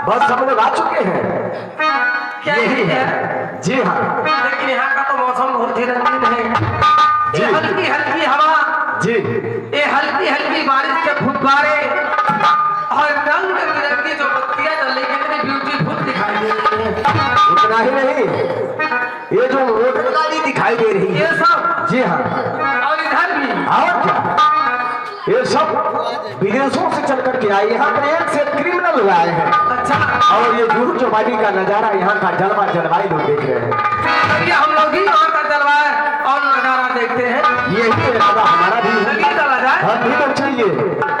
बस हम लोग आ चुके हैं। क्या यही है? जी हाँ। लेकिन यहाँ का तो मौसम बहुत ही रंगीन है। ये हल्की हल्की हवा जी, ये हल्की हल्की बारिश के फुब्बारे और रंग बिरंगी जो बत्तियां जल रही कितनी ब्यूटीफुल दिखाई दे रही है। उतना ही नहीं, ये जो मोटर गाड़ी दिखाई दे रही है ये सब जी हाँ, और इधर भी और क्या, ये सब विदेशों से चल करके आए, यहाँ पर एक से क्रिमिनल आए हैं। अच्छा, और ये जुहू चौपाटी का नजारा, यहाँ का जलवा जलवायु लोग देख रहे हैं। ये हम लोग ही वहाँ का जलवायु और नजारा देखते हैं। यही इरादा हमारा भी है। चलिए चला जाए। हम भी तो चाहिए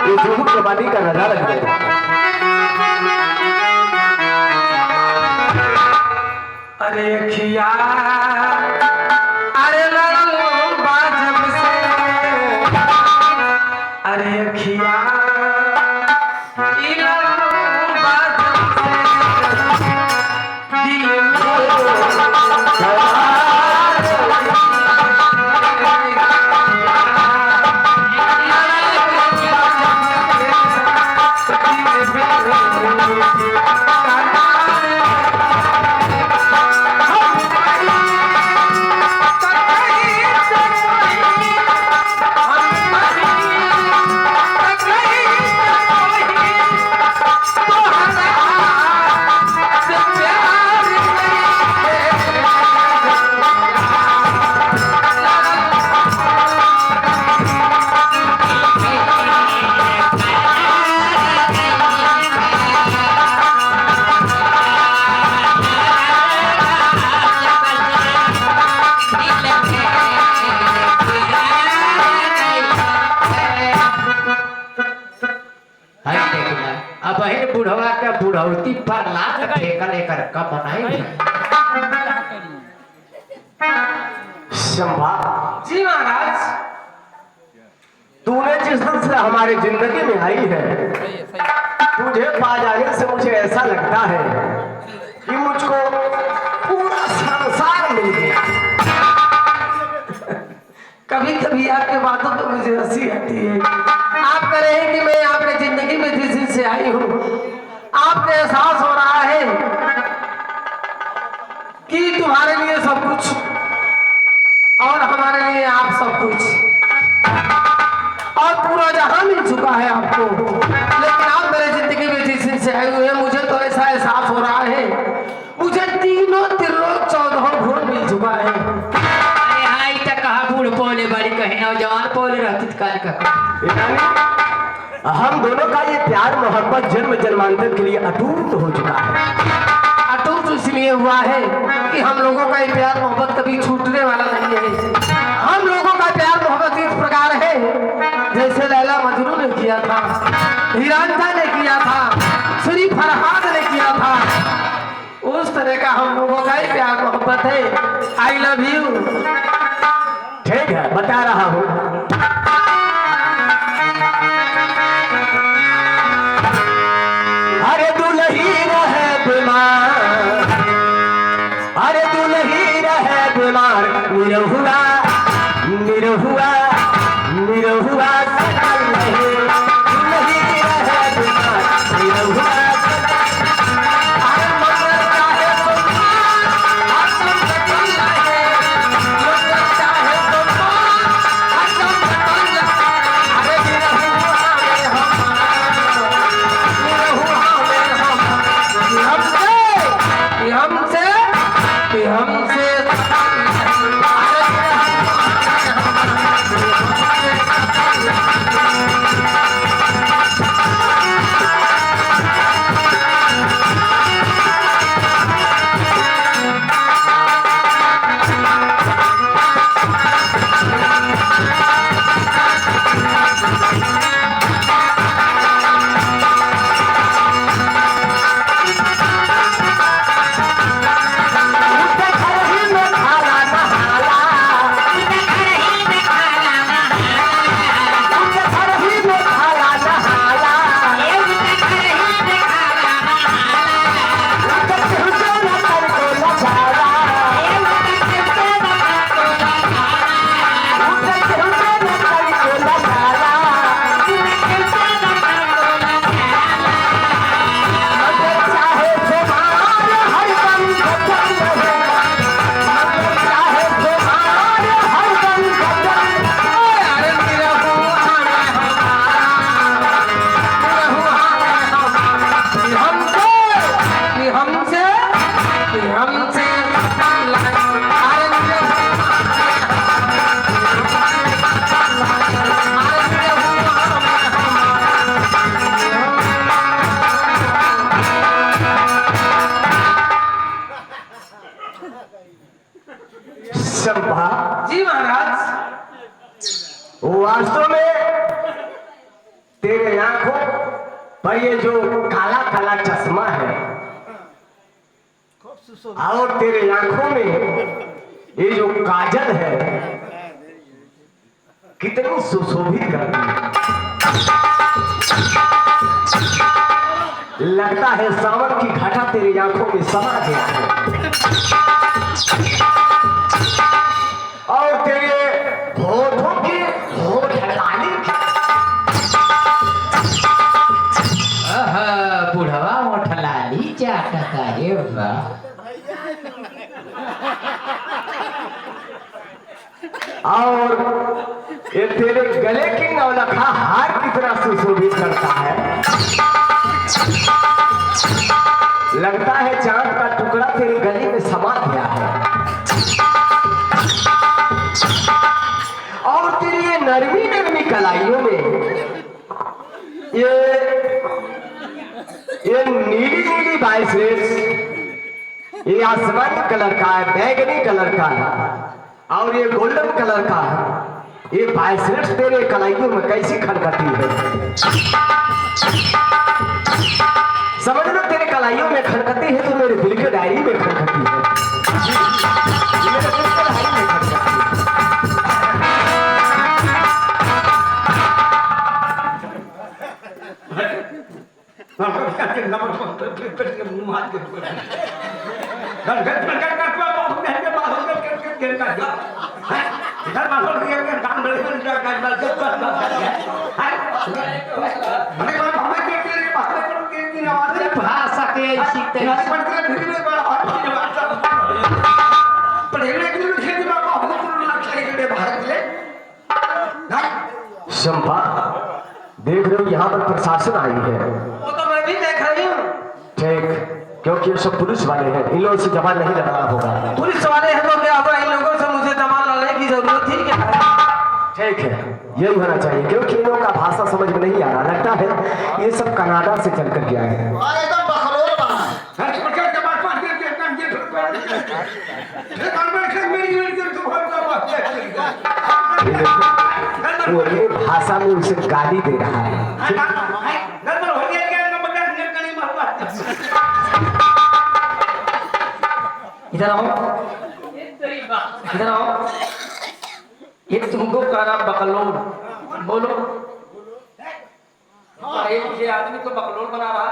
ये जुहू चौपाटी का नजारा दिखाए। अरे खिया अरे लड़ल बाजब से अरे खिया ई लड़ल बाजब से दिल बुढ़वा के बुढ़ौती पर लात फेंकल एकर का बनाई। शंभा जी महाराज, तूने जिस दिन से हमारी जिंदगी में आई है, तुझे पा जाने से मुझे ऐसा लगता है कि मुझको पूरा संसार मिल गया। कभी कभी आपके बातों पर मुझे हंसी आती है। आप कह रहे हैं कि मैं आपने जिंदगी में जिस दिन से आई हूँ, आपको एहसास हो रहा है कि तुम्हारे लिए सब कुछ और हमारे लिए आप सब कुछ और पूरा जहां मिल चुका है आपको। लेकिन आप मेरे जिंदगी में जिस दिन से आए हुए हैं, मुझे तो ऐसा एहसास हो रहा है मुझे तीनों त्रिलोक 14 भुवन मिल चुका है। अरे हाय तक कहा बूढ़ पोले बड़ी कहे नौजवान पोले रहती कार का। हम दोनों का ये प्यार मोहब्बत जन्म जन्मांतर के लिए अटूट हो चुका है। अटूट इसलिए हुआ है कि हम लोगों का ये प्यार मोहब्बत कभी छूटने वाला नहीं है। हम लोगों का प्यार मोहब्बत इस प्रकार है जैसे लैला मजनू ने किया था, हीरांझा ने किया था, श्री फरहाद ने किया था, उस तरह का हम लोगों का ही प्यार मोहब्बत है। I love you. ठीक है, बता रहा हूँ। अरे दुल्ही रहे बीमार, अरे दुल्ही रहे बीमार, निरहुआ निरहुआ निरहुआ सकल रहे, दुल्ही रहे बीमार, निरहुआ सकल पर ये जो काला काला चश्मा है और तेरे आंखों में ये जो काजल है कितनी सुशोभित करती है। लगता है सावन की घटा तेरी आंखों में समा गया है और तेरे होठों की होठ लाली बुढ़वा मोठलाली चाटता है बा। और ये तेरे गले की नौलखा हार कितना सुशोभित करता है। लगता है चांद का टुकड़ा तेरे गले में समा गया है और तेरी ये नरमी नरमी कलाइयों में ये नीली नीली बाइसेट्स, ये आसमानी कलर का है, बैगनी कलर का है और ये गोल्डन कलर का है। ये बाइसेट्स तेरे कलाइयों में कैसी खनकती है। समझ लो तेरे कलाइयों में खनकती है तो मेरे दिल के डायरी में खनकती है। मेरे दिल के डायरी में खनकती है। भाषा के ऐसी शंपा देख रहे हो यहाँ पर प्रशासन आई है। वो तो मैं भी देख रही हूँ। ठीक, क्योंकि ये सब पुलिस वाले हैं, इन लोगों से जवान नहीं लगाना होगा। पुलिस वाले हैं तो क्या हुआ, इन लोगों से मुझे जमा लाने की जरूरत थी क्या? ठीक है, यही होना चाहिए क्योंकि इन लोगों का भाषा समझ में नहीं आ रहा। लगता है ये सब कनाडा से चल कर के आए हैं। वो ये भाषा में उसे गाली दे रहा है। इधर आओ, इधर आओ। ये तुमको कह रहा बकलोल, बोलो। ये आदमी को बकलोल बना रहा।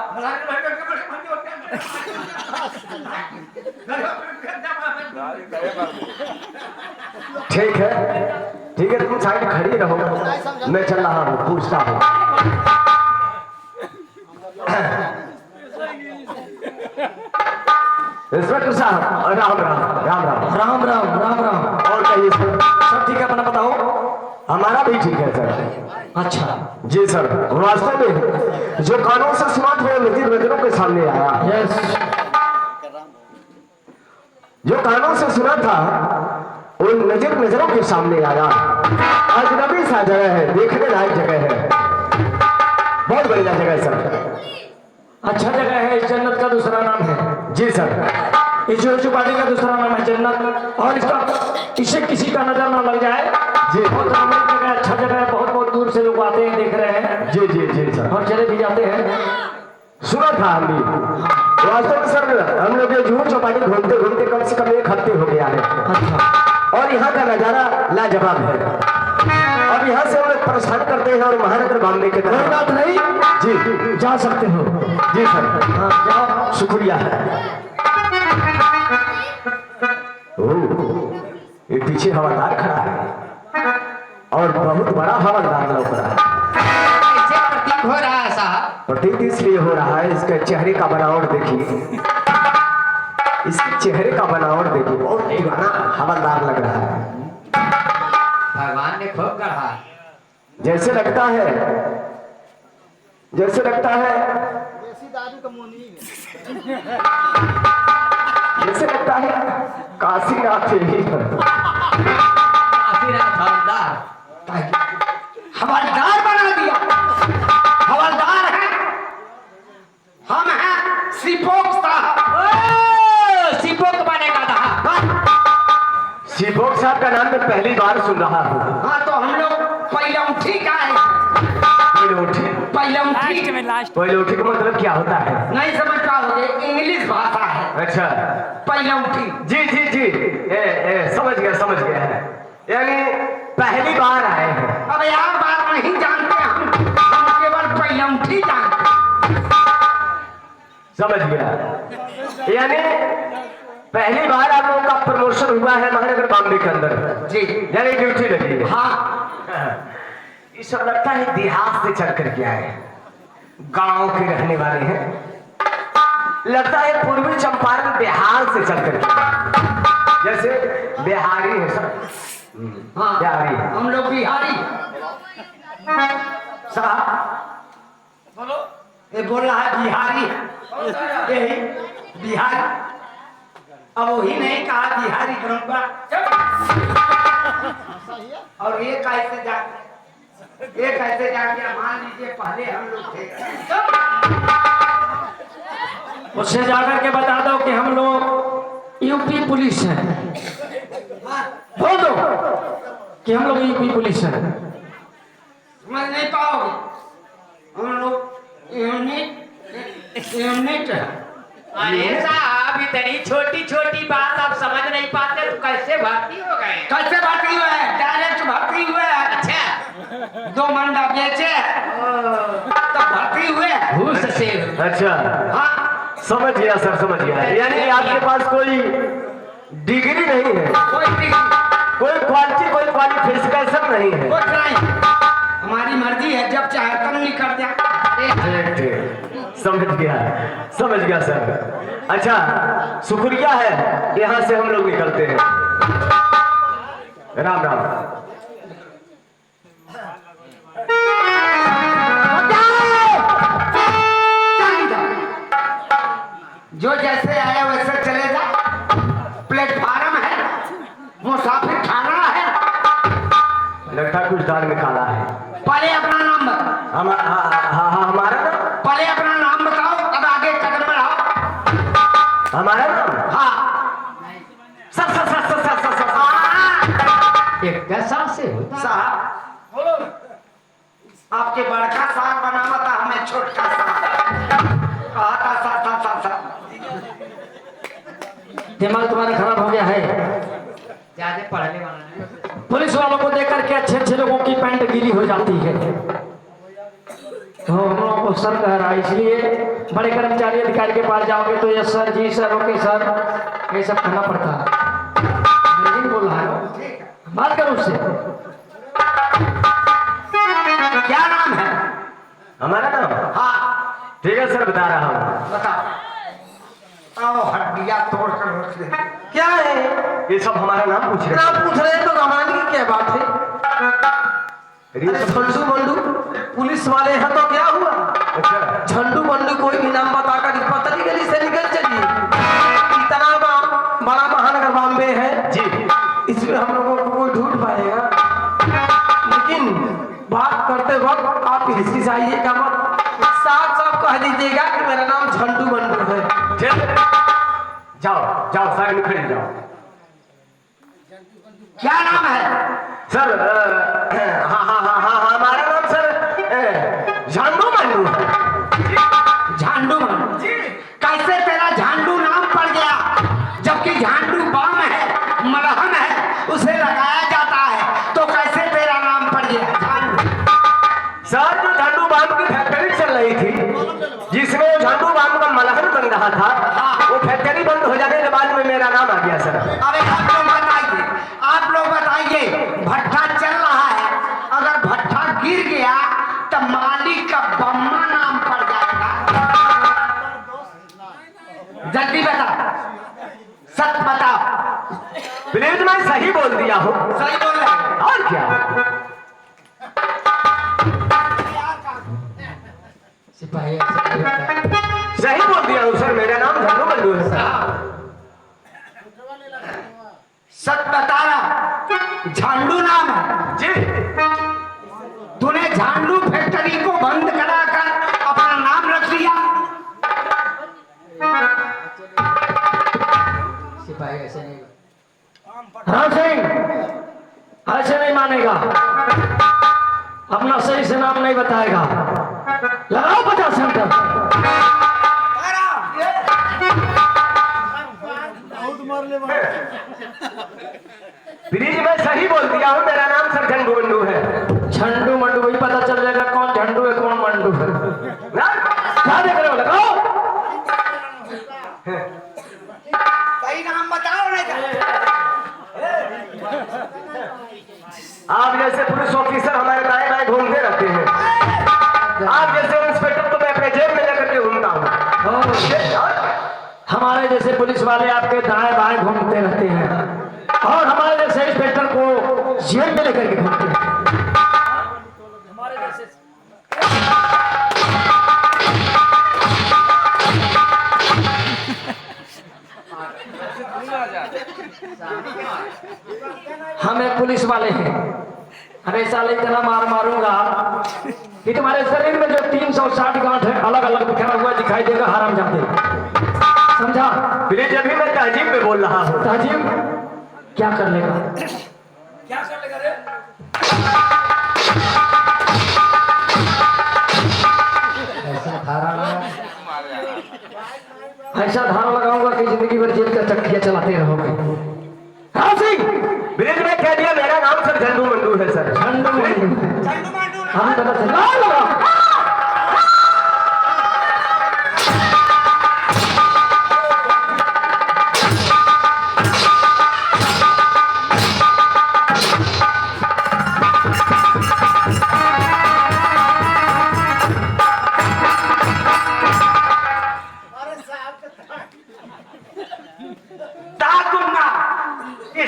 ठीक है, ठीक है, तुम साइड खड़ी रहो, मैं चल रहा हूँ, पूछता हूँ। इंस्पेक्टर साहब, राम राम राम राम राम राम राम राम। और कहिए सर। सब ठीक है, अपना बताओ। हमारा भी ठीक है सर। अच्छा जी सर, वास्तव में जो कानून से सुना था नजर नजरों के सामने आया। यस, जो कानून से सुना था वो नजर नजरों के सामने आया। अजनबी सा जगह है, देखने लायक जगह है, बहुत बढ़िया जगह है सर। अच्छा जगह है। इस जन्नत का दूसरा नाम है। जी सर। इस चौपाटी का दूसरा नाम है जन्नत। और इसका इसे किसी का नजर न लग जाए। जी बहुत आनंद जगह, अच्छा जगह है। बहुत बहुत दूर से लोग आते हैं, देख रहे हैं। जी जी जी सर। और चले भी जाते हैं। सुना था हम भी। वास्तव में सर हम लोग ये जुहू चौपाटी घूमते घूमते कम से कम 1 हफ्ते हो गया है। अच्छा, और यहाँ का नजारा लाजवाब है। अब यहाँ से हम लोग प्रस्थान करते हैं और महानगर बॉम्बे के कोई बात नहीं, जी जा सकते हो। जी सर। हाँ जाओ। शुक्रिया। ओह, ये पीछे हवालदार खड़ा है और बहुत बड़ा हवालदार लग रहा है। कैसे प्रतीक हो रहा है साहब? प्रतीक इसलिए हो रहा है, इसके चेहरे का बनावट देखिए, इसके चेहरे का बनावट देखिए, बहुत पुराना हवालदार लग रहा है। भगवान ने खूब गढ़ा। जैसे लगता है, जैसे लगता है, जैसे लगता है काशीनाथ ही है। हवलदार बना दिया। हवलदार है, हम हैं सिपोक साहब। सिपोक बनेगा था। सिपोक साहब का नाम मैं पहली बार सुन रहा हूँ। हाँ तो हम लोग पहले उठी का है। पहले उठे पैलौठी। पैलौठी का मतलब क्या होता है? नहीं समझ पाओगे, इंग्लिश भाषा है। अच्छा पैलौठी। जी जी जी, समझ गया है, यानी पहली बार आए हैं। अब यार बात नहीं जानते हम केवल पैलौठी जानते। समझ गया, यानी पहली बार आप लोगों का प्रमोशन हुआ है महानगर बॉम्बे के अंदर जी, यानी ड्यूटी लगी है। हाँ ये सब लगता है देहात से चल करके आए, गांव के रहने वाले हैं। लगता है पूर्वी चंपारण बिहार से चल करके आए। जैसे बिहारी है सब। हाँ बिहारी हम लोग बिहारी। साहब बोलो, ये बोल रहा है बिहारी, यही बिहारी। अब वही नहीं कहा बिहारी करूंगा। और ये कैसे जाके मान लीजिए पहले हम लोग थे। उससे जाकर के बता दो कि हम लोग यूपी पुलिस है। बोल दो कि हम लोग यूपी पुलिस है। समझ नहीं पाओगे, हम लोग यूनिट है। अरे साहब इतनी छोटी छोटी बात आप समझ नहीं पाते तो कैसे भर्ती हो गए? कैसे भर्ती हुए हैं? डायरेक्ट भर्ती हुए हैं। अच्छा 2 मंडा बेचे तब भर्ती हुए। घूस से। अच्छा हाँ समझ गया सर, समझ गया। यानी आपके पास कोई डिग्री नहीं है, कोई डिग्री, कोई क्वालिफिकेशन नहीं है। कुछ नहीं, हमारी मर्जी है, जब चाहे तब निकल जा। समझ गया सर। अच्छा शुक्रिया है, यहाँ से हम लोग निकलते हैं। राम राम। जो जैसे आया वैसे चले जा। प्लेटफार्म है, मुसाफिर खाना है। लगता कुछ दाल में काला है। पहले अपना नाम बताओ। हमारा नाम? पहले अपना नाम बताओ, तब आगे कदम बढ़ाओ। हमारा नाम? हाँ sir sir sir sir sir sir एक कैसा से होता साहब बोलो। आपके बड़का साहब बनावा था, हमें छोटका साहब कहा था। साहब दिमाग तुम्हारा खराब हो गया है। ज्यादा पढ़ने वाला नहीं। पुलिस वालों को देख करके अच्छे अच्छे लोगों की पैंट गीली हो जाती है, तो हम लोगों को सर कह रहा है। इसलिए बड़े कर्मचारी अधिकारी के पास जाओगे तो यस सर, जी सर, ओके सर, ये सब कहना पड़ता है। नहीं बोल रहा है, बात करो उससे। क्या नाम है? हमारा नाम? हाँ ठीक है सर, बता रहा हूँ। बताओ। आओ हड्डियां तोड़ कर रख दे। क्या है ये सब हमारा नाम पूछ रहे नाम पूछ रहे हैं? तो कहानी की क्या बात है? अरे झंडू बंडू पुलिस वाले हैं तो क्या हुआ? अच्छा झंडू बंडू कोई भी नाम बताकर पतली गली से निकल चलिए। इतना बड़ा महानगर बॉम्बे है जी, इसमें हम लोगों को कोई ढूंढ पाएगा? लेकिन बात करते वक्त आप हिचकिचाइएगा मत, साफ साफ कह दीजिएगा कि मेरा नाम झंडू बंडू है। ठीक, जाओ जाओ साइड में खड़े जाओ। क्या नाम है सर? हमारा नाम सर झांडू मंडू है। झांडू बंडू? कैसे तेरा झांडू नाम पड़ गया, जबकि झांडू बाम है, मलहम है, उसे लगाया जाता है, तो कैसे तेरा नाम पड़ गया झांडू? सर जो झंडू बाम की फैक्ट्री चल रही थी, जिसमें झंडू बाम का मलहम बन रहा था, वो फैक्ट्री बंद हो जाने के बाद में मेरा नाम आ गया सर। अरे आप लोग बताइए, भट्ठा चल रहा है, अगर भट्ठा गिर गया तो मालिक का बम्मा नाम पड़ जाएगा। जल्दी बताओ, सच बताओ। प्लीज मैं सही बोल दिया हूँ। सही बोल रहे हैं। और क्या? सिपाही ऐसे नहीं होता है। सही बोल दिया हूँ सर, मेरा नाम झंडू मंडू है सर। सच बता रहा, झांडू नाम है जी। तूने झांडू फैक्ट्री को बंद कराकर अपना नाम रख लिया। सिपाही ऐसे नहीं। राम सिंह ऐसे नहीं मानेगा, अपना सही से नाम नहीं बताएगा। देख रहे हो, लगाओ। सही नाम बताओ नहीं तो। आप जैसे पुलिस ऑफिसर हमारे दाएं बाएं घूमते रहते हैं, आप जैसे इंस्पेक्टर तो मैं अपने जेब में लेकर के घूमता हूँ। हमारे जैसे पुलिस वाले आपके दाएं बाएं घूमते रहते हैं और हमारे जैसे इंस्पेक्टर को जेब में लेकर के घूमते हैं। हम एक पुलिस वाले हैं, हमेशा इतना मार मारूंगा कि तुम्हारे शरीर में जो 360 गांठ है अलग अलग बिखरा हुआ दिखाई देगा, हराम जाते। समझा? प्लीज, अभी मैं तहजीब में बोल रहा हूँ। ताजिम क्या कर लेगा? क्या कर लेगा रे? ऐसा धारा लगाऊंगा कि जिंदगी भर जेल का चक्किया चलाते रहोगे। राम सिंह, ब्रिज में कह दिया, मेरा नाम सर झंडू मंडू है सर। झंडू मंडू। चंदू मांडू ना। हम पता चला लगा।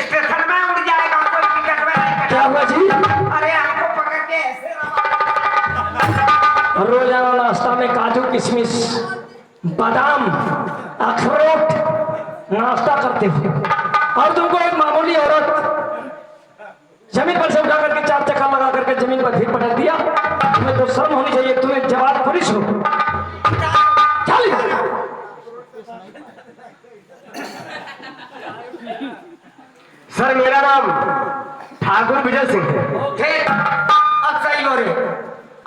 स्टेशन में उड़ जाएगा, कोई टिकट में नहीं क्या हुआ जी? कटा। अरे आपको पकड़ के ऐसे रोजाना नाश्ता में काजू किशमिश बादाम अखरोट नाश्ता करते हो और तुमको एक मामूली औरत जमीन पर से उठा करके 4 चक्का लगा करके जमीन पर फिर पटक दिया। तुम्हें तो शर्म होनी चाहिए, तुम्हें जवाब पुलिस हो। चल इधर। सर मेरा नाम ठाकुर विजय सिंह है। ठीक, अब सही हो रहे।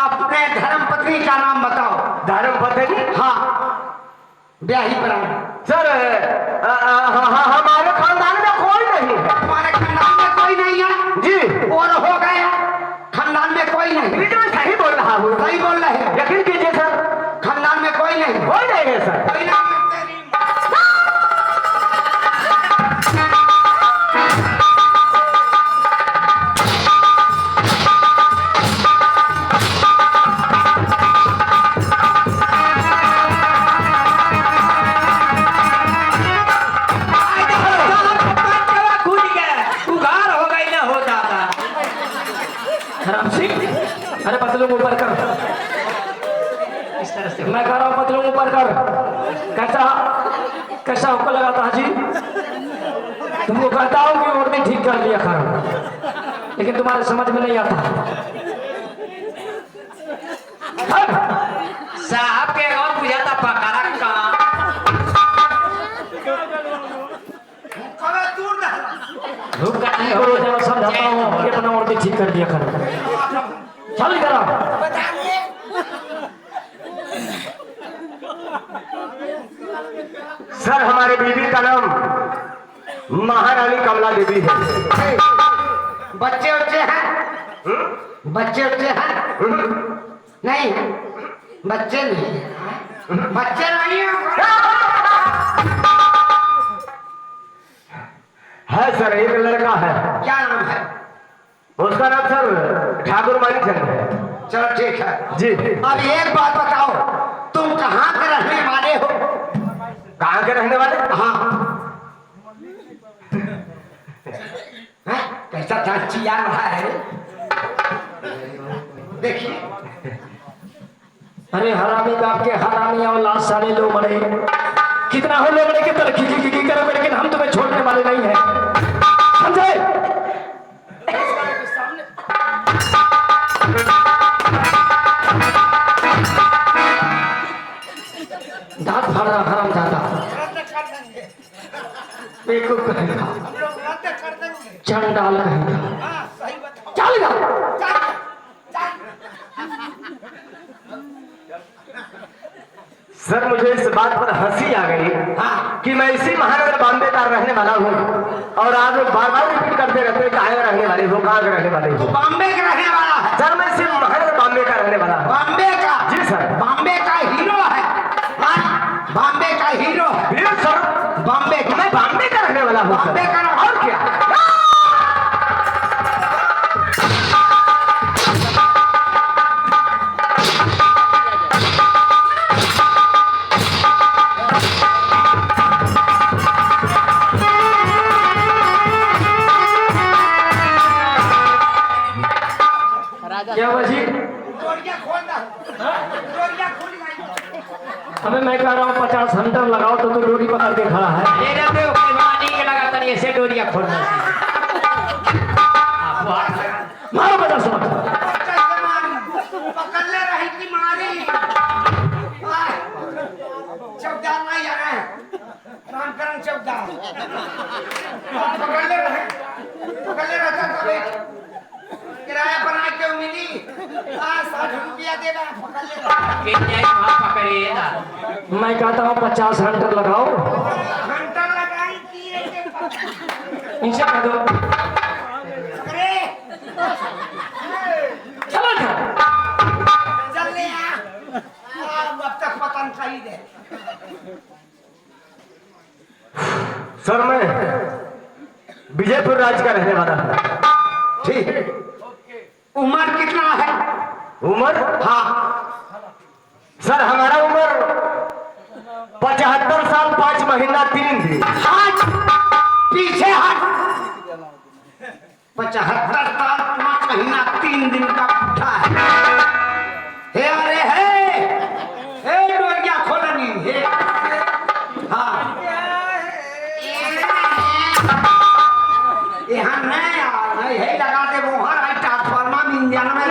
अपने धर्म पत्नी का नाम बताओ। धर्म पत्नी? हाँ, ब्याही प्राणी। सर हमारे खानदान में कोई नहीं है। तुम्हारे खानदान में कोई नहीं है? जी। और हो गया खानदान में कोई नहीं। ब्रिज में सही बोल रहा हूँ। सही बोल रहे हैं। यकीन कीजिए सर, खानदान में कोई नहीं। कोई नहीं है सर। कोई नहीं। राम सिंह, अरे पतलून ऊपर कर। इस तरह से मैं कह रहा हूँ पतलून ऊपर कर। कैसा कैसा हुक्म लगाता है जी? तुमको कहता हूँ कि और भी ठीक कर लिया करो, लेकिन तुम्हारे समझ में नहीं आता। साहब के और बुझाता पकड़ा का अबे दूर रह। धूप का नहीं मैं हो रोजाना समझाता हूँ कि अपना और भी ठीक कर दिया करो। चल इधर आ। बताइए। सर हमारे बीवी का नाम महारानी कमला देवी है। बच्चे उच्चे हैं? बच्चे उच्चे हैं? नहीं, बच्चे नहीं। बच्चे नहीं है सर, एक लड़का है। क्या नाम है? उसका नाम सर ठाकुर मानीचंद है। चलो ठीक है। जी। अब एक बात बताओ, तुम कहाँ के रहने वाले हो? कहाँ के रहने वाले? हाँ। हैं? कैसा जांच चिया रहा है? देखिए। अरे हरामी बाप के हरामी औलाद सारे लोग मरे, कितना हो लोग मरे के तरक्की की करोगे, लेकिन हम तुम्हें छोड़ने वाले नहीं हैं। समझे? दांत फाड़ रहा हराम जाता बेवकूफ कहेगा, चंडाल कहेगा। चल इधर। सर मुझे इस बात पर हंसी आ गई कि मैं इसी महानगर बॉम्बे का रहने वाला हूँ और आप लोग बार बार रिपीट करते रहते हैं कहाँ रहने वाले हो, कहाँ के रहने वाले हो। बॉम्बे का रहने वाला है। सर मैं इसी महानगर बॉम्बे का रहने वाला हूँ। बॉम्बे का? जी सर। बॉम्बे का हीरो है। हीरो है। ये सर बॉम्बे का। मैं बॉम्बे का रहने वाला हूँ सर। बॉम्बे का ना। और क्या? क्या हुआ जी? डोरिया खोल दो। डोरिया खोल गई। अबे मैं कह रहा हूँ 50 हंटर लगाओ तो डोरी पकड़ के खड़ा है। ये रहते हो पैमानी के लगा तनी ऐसे डोरिया खोलना मारो 50 हंटर। पकड़ ले रही की मारी। चौकीदार नहीं आ रहे हैं। रामकरण चौकीदार। पकड़ ले रहे। पकड़ ले रहता कभी। किराया बना के मिली। 60 रुपया दे रहा पकड़ ले रहा। के जाए वहां पकड़िए ना। मैं कहता हूँ 50 हंटर लगाओ। घंटा लगाई किए के इनसे कह दो अरे चलो था। चल ले अब तक पतन सही दे। सर मैं विजयपुर राज्य का रहने वाला हूँ। ठीक। उम्र कितना है? उम्र? हाँ सर हमारा उम्र 75 साल 5 महीना 3 दिन। हट पीछे हट। 75 साल 5 महीना 3 दिन का बुढ़ा है। हे अरे हे डोरिया खोलनी हे। हाँ यहाँ नहीं आ है लगा दे वो हर आई ट्रांसफार्मर में इंजन में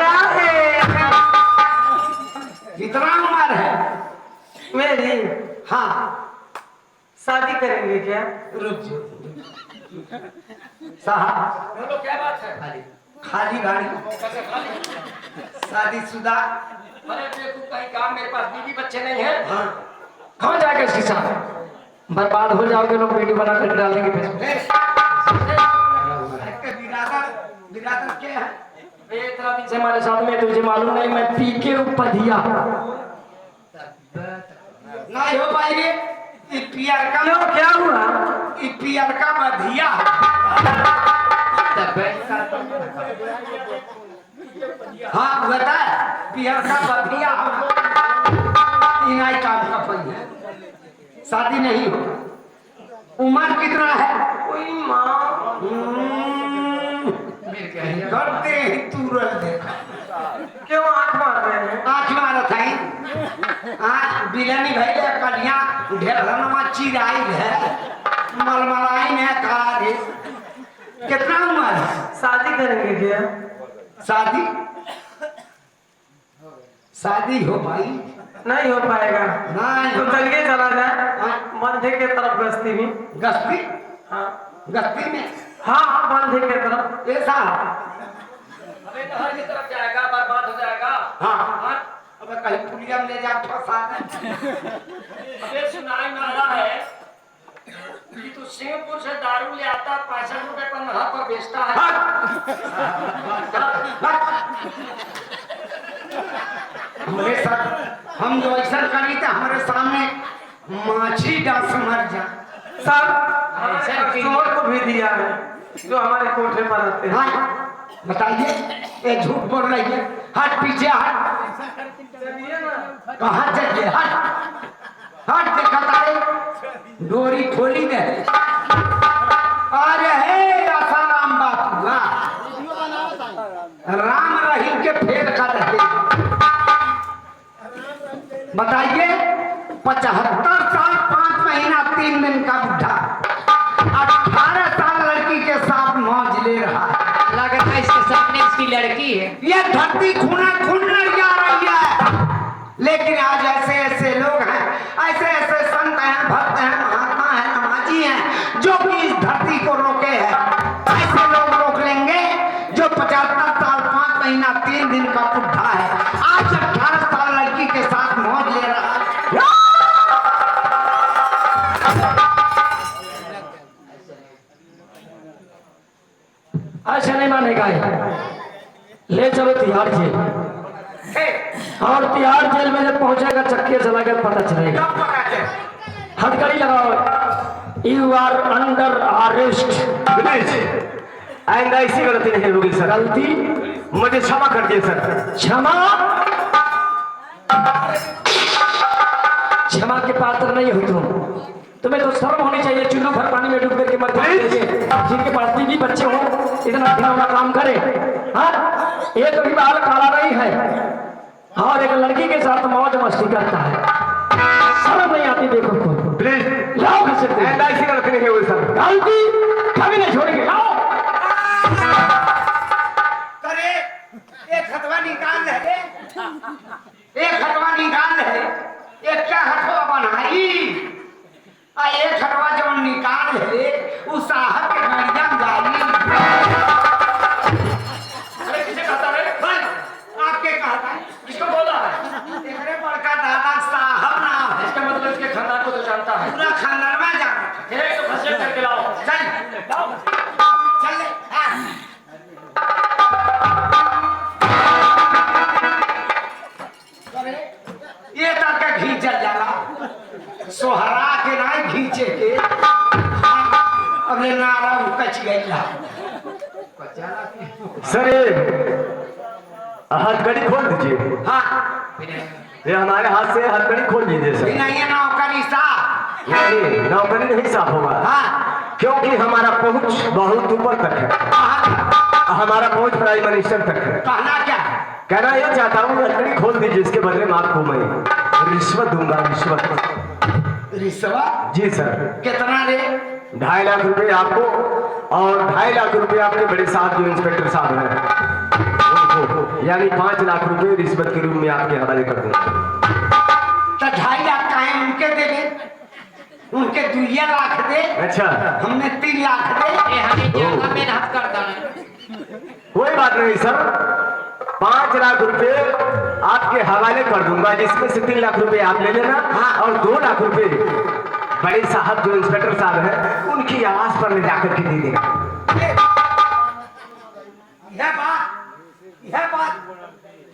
कितना उम्र है मेरी हाँ शादी करेंगे क्या? रुक जाओ साहब बोलो क्या बात है? खाली गाड़ी शादीशुदा अरे देखो कहीं काम मेरे पास बीवी बच्चे नहीं है। हाँ कहाँ जाएगा इसके साथ? बर्बाद हो जाओगे लोग वीडियो बना कर डाल देंगे फेसबुक। बिरादर क्या है? इतना दिन से हमारे साथ में तुझे मालूम नहीं मैं पी के उपधिया। नहीं हो पाएंगे पियर का क्यों क्या हुआ? पियर का बधिया हाँ बता पियर का बधिया इनाई काम का पहिया शादी नहीं हो। उम्र कितना है? कोई माँ करते ही तुरल देखा क्यों आंख मार रहे हैं? आँख मारत है आँख बिलनी भैले कलिया ढेरमा चिराई है मलमलाई ने कहा रे कितना उम्र है? शादी करेंगे क्या? शादी शादी हो भाई नहीं हो पाएगा। नहीं तो हो चलिए चला जाए बंधे के तरफ गश्ती में। गस्ती हाँ गस्ती में हाँ बंधे के तरफ। ऐसा अबे नहर की तरफ जाएगा बर्बाद हो जाएगा। हाँ अब कहीं पुलिया में ले जा फंसा दे। अबे सुनाई में आ रहा है कि तू सिंहपुर से दारू ले आता 65 रुपए पर नहर पर बेचता है। हमारे साथ हम जो ऐसा करी थे हमारे सामने माछी डांस मर जा सर ऐसा हमारे क्यों? कस्टमर को भी दिया है जो हमारे कोठे पर आते हैं। हाँ बताइए ये झूठ बोल रही है। हट पीछे हट चलिए ना। कहाँ चलिए हट हट देखा तारे डोरी खोली ने अरे हे आसाराम बात हुआ राम रहीम के फेर का रहे बताइए 75 साल 5 महीना 3 दिन का बुढ़ा 18 साल लड़की के साथ मौज ले रहा है। लगता है इसके सामने इसकी लड़की है। ये धरती खूना खून जा रही है लेकिन आज ऐसे ऐसे लोग हैं ऐसे ऐसे संत हैं भक्त हैं महात्मा हैं नमाजी हैं जो कि इस धरती को रोके हैं। ऐसे लोग रोक लेंगे जो 75 साल 5 महीना 3 दिन का बुढ़ा है आज 18 साल लड़की के साथ मौज ले रहा है। ऐसा नहीं मानेगा ये। ले चलो तिहाड़ जेल और तिहाड़ जेल में जब पहुंचेगा चक्के चला कर पता चलेगा। कब पकड़ते? हट you are under arrest. Please आइंदा ऐसी गलती नहीं होगी सर। गलती मुझे क्षमा कर दिए सर। क्षमा, क्षमा के पात्र नहीं हो तुम। तुम्हें तो शर्म होनी चाहिए, चूल्हों भर पानी में डूब करके मर जाते जिनके पास बीवी बच्चे हो इतना घिनौना काम करे। हाँ, एक भी बाल काला नहीं है और एक लड़की के साथ मौज मस्ती करता है, शर्म नहीं आती। देखो खुद, प्लीज लाओ घर से। आइंदा ऐसी गलती नहीं होगी सर। गलती कभी नहीं छोड़ेंगे, लाओ। करे एक हथवा निकाल ले, एक हथवा निकाल ले, एक क्या हथवा बनाई आ एक हथवा जो निकाल ले उस साहब के गाड़ियां गाड़ी। अरे किसे कहता है? बस आपके कहता है, किसको बोला है? एकरे बड़का दादा साहब नाम है, इसका मतलब इसके खानदान को तो जानता है। पूरा खानदान में जाना। ये तो घसीट करके लाओ। चल लाओ। चल ले। हाँ। करे, ये तक के घींचल जाला सोहरा के ना घींचे के। अब ले नारा कच गईला सर ये हथकड़ी खोल दीजिए। हाँ ये हमारे हाथ से हथकड़ी खोल दीजिए सर। बिना ये नौकरी सा। नहीं, नौकरी नहीं साफ होगा हाँ क्योंकि हमारा पहुंच बहुत ऊपर तक है। हमारा पहुंच प्राइम मिनिस्टर तक है। कहना क्या है? कहना ये चाहता हूँ हथकड़ी खोल दीजिए, इसके बदले में आपको मैं रिश्वत दूंगा। रिश्वत? रिश्वत? जी सर। कितना दे? 2.5 लाख रुपए आपको और 2.5 लाख रुपए आपके बड़े साहब जो इंस्पेक्टर साहब हैं उनको, यानी 5 लाख रुपए रिश्वत के रूप में आपके हवाले कर दूंगा। तो 2.5 लाख का है उनके दे दे, उनके 2 लाख दे, अच्छा, हमने 3 लाख दे। हमें ज्यादा मेहनत करता है। कोई बात नहीं सर, 5 लाख रुपए आपके हवाले कर दूंगा, जिसमें से 3 लाख रुपए आप ले लेना। हाँ, और 2 लाख रुपए बड़े साहब जो इंस्पेक्टर साहब हैं उनकी आवाज पर ले जाकर के दे देगा। यह बात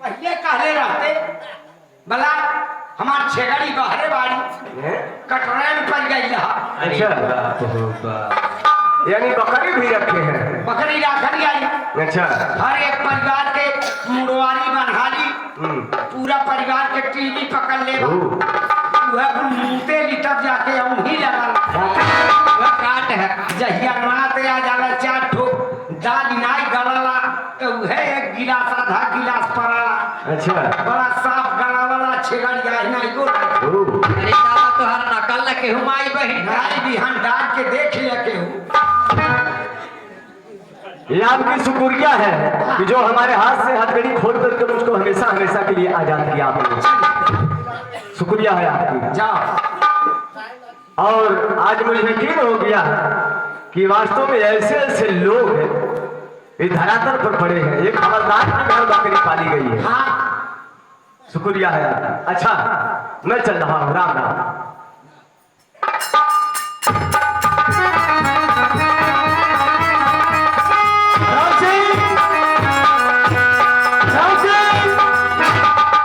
पहले कहले रहते भला हमार छेगड़ी बहरे बाड़ी कटरैन पर गई रहा। अच्छा, यानी बकरी भी रखे हैं? बकरी राखल गई। अच्छा, हर एक परिवार के मुड़वारी बनहाली, पूरा परिवार के टीवी पकड़ ले, वह मुंहते लिटक जाके उन्हीं लगा वह काट है। जहिया नाते आ जाला 4 ठोक दाल नाई गलला तो वह एक गिलास आधा गिलास पड़ाला। अच्छा, बड़ा साफ गला वाला छेगड़िया नहीं को अरे दादा तो हर नकल न केहू माई बहिन नाई बिहान डाल के देख लिया केहू। ये आपकी शुक्रिया है कि जो हमारे हाथ से हथकड़ी खोल करके मुझको हमेशा हमेशा के लिए आजाद किया आपने। शुक्रिया है आपकी। जाओ। और आज मुझे यकीन हो गया कि वास्तव में ऐसे ऐसे लोग हैं ये धरातल पर पड़े हैं। एक खबरदार की घर बकरी पाली गई है। हाँ शुक्रिया है आपका। अच्छा, मैं चल रहा हूँ। राम राम।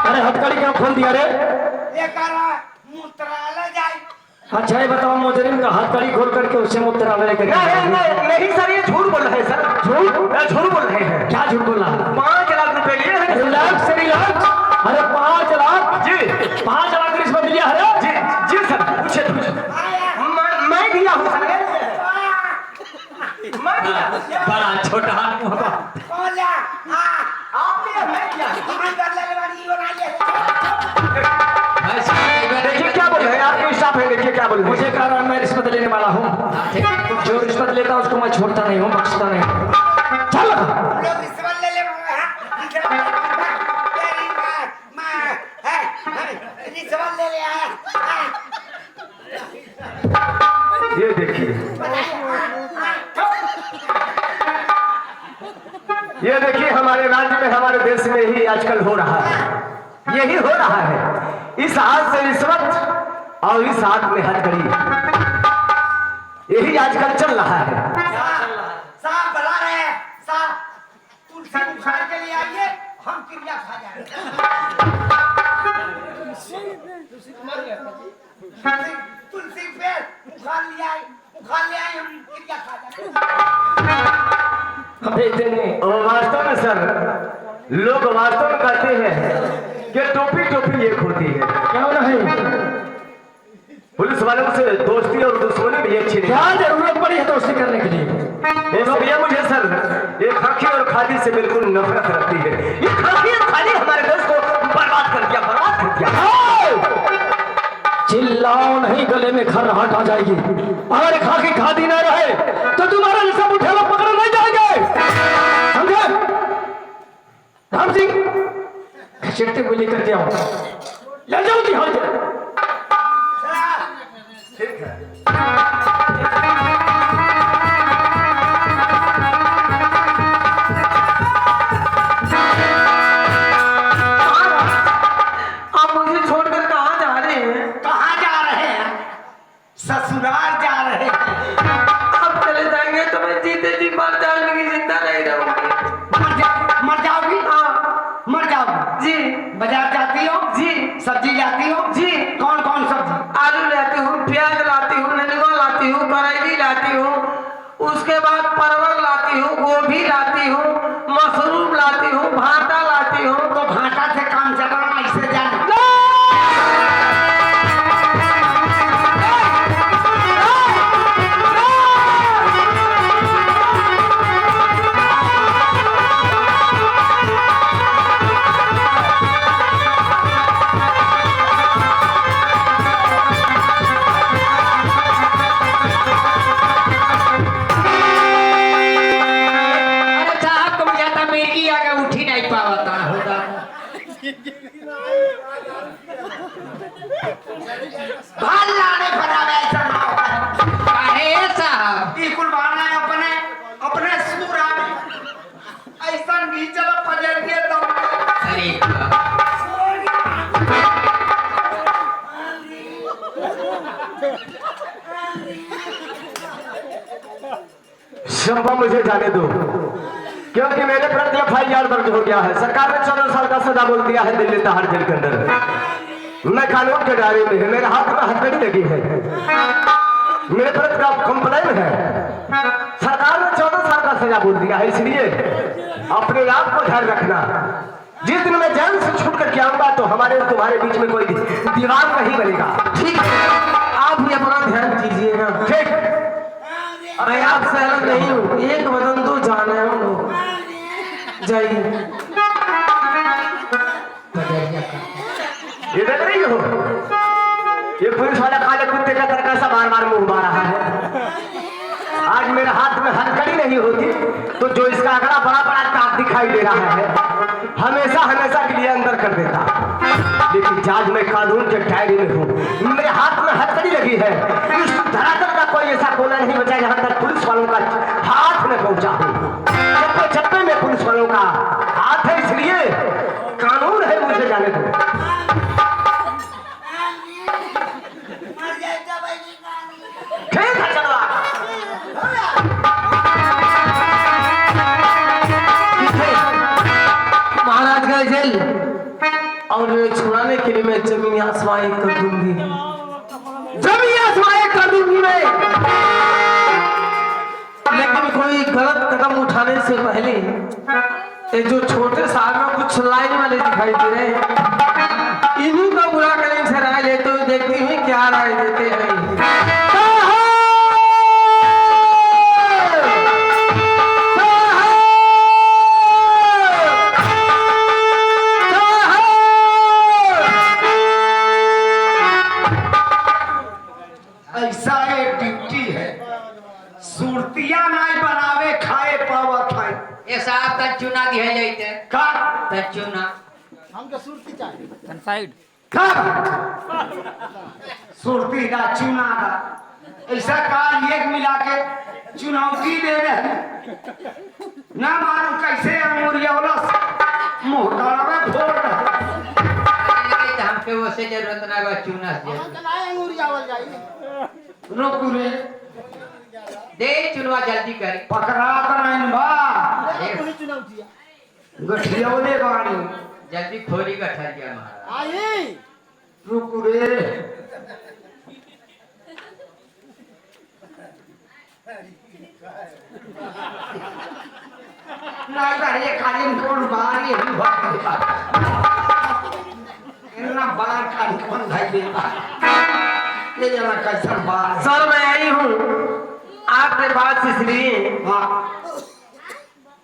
अरे हथकड़ी क्यों खोल दिया रे? ये करा मूत्रालय जाए। अच्छा ये बताओ, मुजरिम का हथकड़ी खोल करके उससे मुक्तरालय करके नहीं सर, ये झूठ बोल रहे हैं सर। झूठ बोल रहे हैं। क्या झूठ बोला? 5 लाख रुपए लिए हैं। Relax relax. अरे 5 लाख? जी 5 लाख रिश्वत लिया है? जी जी सर, पूछे मैं दिया हूँ सर। मैं दिया। बड़ा छोटा आदमी होगा। बोला हाँ आपने मैं किया हम कर ले वाली बनाइए। देखिए क्या बोल रहे हैं आपके स्टाफ है। देखिए क्या बोल रहे हैं। मुझे कह रहा है मैं रिश्वत लेने वाला हूँ। जो रिश्वत लेता है उसको मैं छोड़ता नहीं हूँ, बख्शता नहीं हूँ। चल लोग रिश्वत ले तेरी मां है रिश्वत ले आया। ये देखिए, ये देखिए हमारे राज्य में हमारे देश में ही आजकल हो रहा है। यही हो रहा है। इस हाथ से रिश्वत और इस हाथ में हथकड़ी, यही आजकल चल रहा है। साहब बुला रहे हैं। साहब तुलसी बुखार के लिए आइए, हम क्रिया खा जाएंगे। तुलसी पे बुखार लिया है, खा ले आए हम क्या खा जाए। हम भेज देंगे। और वास्तव में सर लोग वास्तव में कहते हैं कि टोपी टोपी एक होती है। क्यों नहीं? पुलिस वालों से दोस्ती और दुश्मनी भी अच्छी नहीं। क्या जरूरत पड़ी है दोस्ती करने के लिए? इसलिए मुझे सर ये खाकी और खादी से बिल्कुल नफरत रखती है। ये खाकी और खादी हमारे देश को बर्बाद कर दिया, बर्बाद कर दिया। चिल्लाओ नहीं, गले में खरहाट आ जाएगी। अगर खाकी खादी ना रहे तो तुम्हारा जैसा मुठेला पकड़े नहीं जाएंगे, समझे? राम सिंह घसीटते हुए लेकर के आओ, ले जाओ बिहार से। ठीक है। आप मुझे छोड़कर कहाँ जा रहे हैं? कहाँ जा रहे हैं? ससुराल जा रहे हैं। आप चले जाएंगे तो मैं जीते जी मर जाऊंगी, जिंदा नहीं रहूंगी। मर जाओगी? हाँ मर जाओगी जी। बाजार जाती हो जी सब्जी लाती हो जी। कौन कौन सब्जी? आलू लाती हूँ, प्याज लाती हूँ, नेनुआ लाती हूँ, करेली लाती हूँ, उसके बाद परवल लाती हूँ, गोभी लाती हूँ, मशरूम लाती हूँ, भाटा लाती हूँ। तो भाटा से काम चलाना, ऐसे जाना। अरे साहब को बुझाता मिर्गी आगे उठ ही नहीं पावता होगा। भाल लाने पर आवे ऐसा ना हो। काहे साहब? ई कुल बहाना है अपने अपने सूर आवे। ऐसा नहीं चलो पजर के दम पे। अरे बाप। शंभा मुझे जाने दो, क्योंकि मेरे प्रति FIR दर्ज हो गया है। सरकार ने 14 साल का सजा बोल दिया है दिल्ली तिहाड़ जेल के अंदर। मैं कानून के दायरे में है, मेरे हाथ में हथकड़ी लगी है, मेरे प्रति का कंप्लेन है। सरकार ने 14 साल का सजा बोल दिया है, इसलिए अपने आप को ध्यान रखना। जिस दिन मैं जेल से छूट कर आऊंगा तो हमारे और तुम्हारे बीच में कोई दीवार नहीं बनेगा। ठीक है, आप भी अपना ध्यान दीजिएगा। ठीक, मैं आपसे अलग नहीं हूँ, एक वतन दो जान है हम लोग। जाइए। ये देख रही हो, ये पुलिस वाला काले कुत्ते का तरका सा बार बार मुंह मार रहा है। आज मेरे हाथ में हथकड़ी नहीं होती तो जो इसका अगला बड़ा बड़ा दांत दिखाई दे रहा है हमेशा हमेशा के लिए अंदर कर देता। लेकिन आज मैं कानून के दायरे में हूँ, मेरे हाथ में हथकड़ी लगी है। इस धरातल का कोई ऐसा कोना नहीं बचा जहाँ तक पुलिस वालों का हाथ में पहुंचा हूँ। चप्पे चप्पे में पुलिस वालों का हाथ है, इसलिए कानून है, मुझे जाने दो। ठीक है, चलो महाराज का जेल और छुड़ाने के लिए मैं जमीन आसमां एक कर दूंगी, जमीन आसमां एक कर दूंगी मैं। लेकिन कोई गलत कदम उठाने से पहले ये जो छोटे साहब में कुछ लाइन वाले दिखाई दे रहे हैं, इन्हीं का बुरा करीम से राय लेते हुए देखती हुई क्या राय देते हैं। ऐसा एक ड्यूटी है, सुरतिया नहीं बनावे खाए पावत है। ये साहब तक चुना दिया जाते का तक चुना का सुरती का चुना का ऐसा का एक मिला के चुनौती दे रहे ना मालूम कैसे अंगूरिया मुंह में फोड़ रहे। हमके वो से जरूरत ना बा चुना से रुक रे दे चुनवा जल्दी कर। पकड़ा कर बा गठिया दे बानी जल्दी खोरी का ठर गया महाराज। रुक रे ये कालीन कौन बाहर ये ही भक्त इतना बाहर का कौन भाई देता ये जना कैसा बाहर सर मैं आई हूँ आपके पास इसलिए हाँ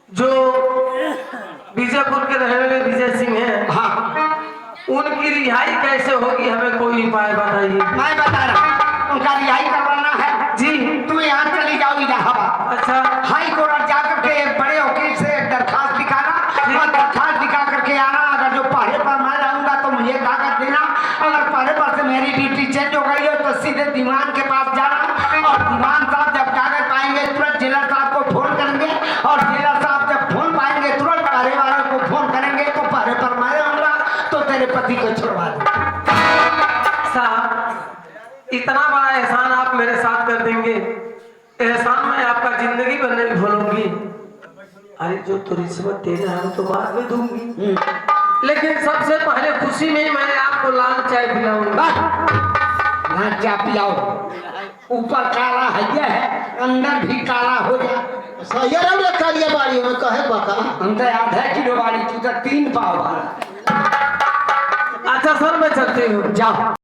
जो बीजापुर के रहने वाले विजय सिंह हैं हाँ उनकी रिहाई कैसे होगी हमें कोई उपाय बताइए। मैं बता रहा हूँ उनका रिहाई करवाना है जी तू यहाँ चली जाओ इलाहाबाद अच्छा हाई कोर्ट जाकर के एक बड़े वकील से एक दरखास्त दिखाना और दरखास्त दिखा करके आना अगर जो पहरे पर मैं रहूंगा तो मुझे कागज देना अगर पहरे पर से मेरी ड्यूटी चेंज हो गई हो तो सीधे दीवान के पास जाना और दीवान साहब जब कागज पाएंगे तुरंत जेलर साहब को फोन करेंगे और जेलर साहब जब फोन पाएंगे तुरंत पहरे वाले को फोन करेंगे तो पहरे पर मैं रहूंगा तो तेरे पति को छुड़वा दो। साहब इतना बड़ा एहसान आप मेरे साथ कर देंगे एहसान मैं आपका जिंदगी भर नहीं भूलूंगी। अरे जो तो रिश्वत देना है वो तो बाद में दूंगी लेकिन सबसे पहले खुशी में ही मैंने आपको लाल चाय पिलाऊंगा। ना चाय पिलाओ ऊपर काला है अंदर भी काला हो जा सही रखा लिया बाड़ी में कहे बका अंदर आधा किलो वाली तू तो 3 पाव वाला अच्छा सर मैं चलती हूँ जाओ